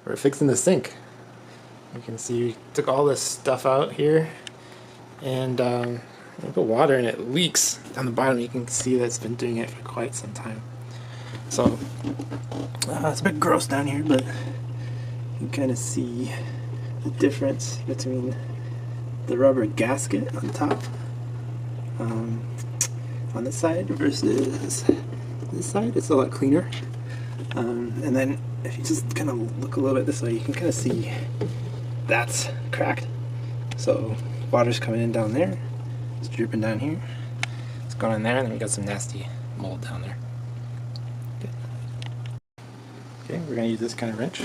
we're fixing the sink. You can see we took all this stuff out here, and we put water and it leaks down the bottom. You can see that it's been doing it for quite some time. So it's a bit gross down here, but you can kind of see the difference between the rubber gasket on top on this side versus this side. It's a lot cleaner. And then if you just kind of look a little bit this way, you can kind of see that's cracked. So water's coming in down there, it's dripping down here, it's going in there, and then we got some nasty mold down there. Okay, we're going to use this kind of wrench.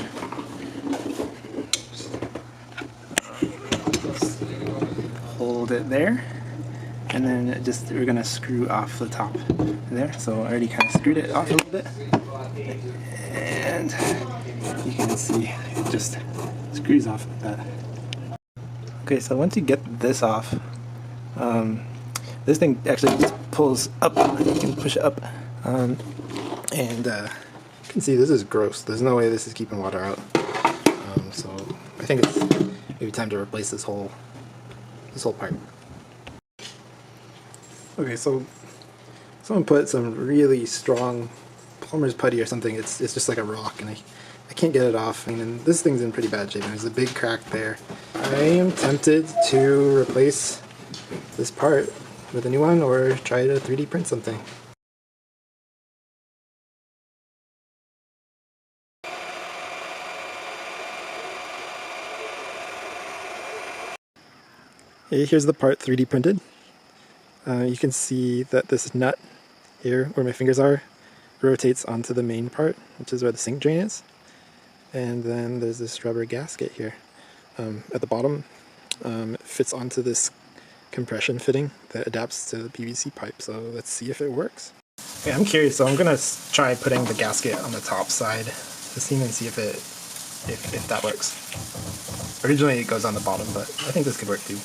Just hold it there, and then we're going to screw off the top there. So I already kind of screwed it off a little bit, and you can see it just screws off like that. Okay, so once you get this off, this thing actually just pulls up. You can push it up, and you can see this is gross. There's no way this is keeping water out. So I think it's maybe time to replace this whole part. Okay, so someone put some really strong plumber's putty or something. It's just like a rock, and I can't get it off. I mean, this thing's in pretty bad shape. There's a big crack there. I am tempted to replace this part with a new one or try to 3D print something. Okay, here's the part 3D printed. You can see that this nut here, where my fingers are, rotates onto the main part, which is where the sink drain is. And then there's this rubber gasket here at the bottom. It fits onto this compression fitting that adapts to the PVC pipe. So let's see if it works. Okay, I'm curious, so I'm gonna try putting the gasket on the top side this thing and see if that works. Originally it goes on the bottom, but I think this could work too.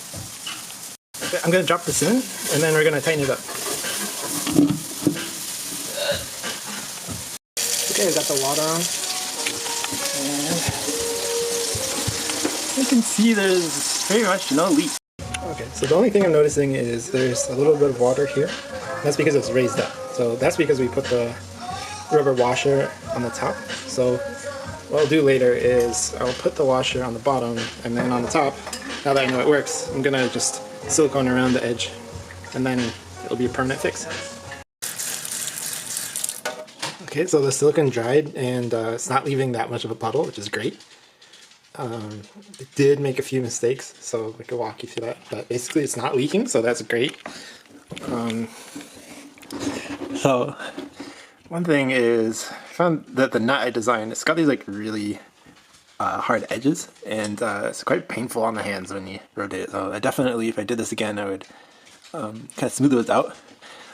Okay, I'm gonna drop this in, and then we're gonna tighten it up. Okay, I got the water on, and you can see there's very much no leak. Okay, so the only thing I'm noticing is there's a little bit of water here. That's because it's raised up. So that's because we put the rubber washer on the top. So what I'll do later is I'll put the washer on the bottom, and then on the top, now that I know it works, I'm gonna just silicone around the edge, and then it'll be a permanent fix. Okay, so the silicone dried, and it's not leaving that much of a puddle, which is great. It did make a few mistakes, so I could walk you through that, but basically it's not leaking, so that's great. So one thing is, I found that the nut I designed, it's got these like really hard edges, and it's quite painful on the hands when you rotate it. So I definitely, if I did this again, I would kind of smooth those out.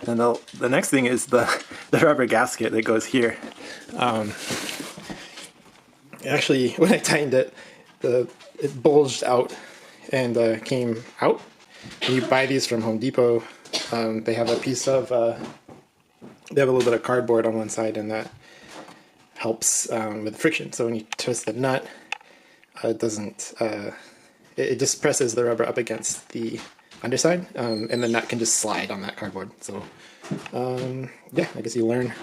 And the next thing is the rubber gasket that goes here. Actually, when I tightened it, it bulged out and came out. And you buy these from Home Depot. They have a piece of, they have a little bit of cardboard on one side, and that helps with friction. So when you twist the nut, it doesn't, it just presses the rubber up against the underside, and the nut can just slide on that cardboard. So yeah, I guess you learn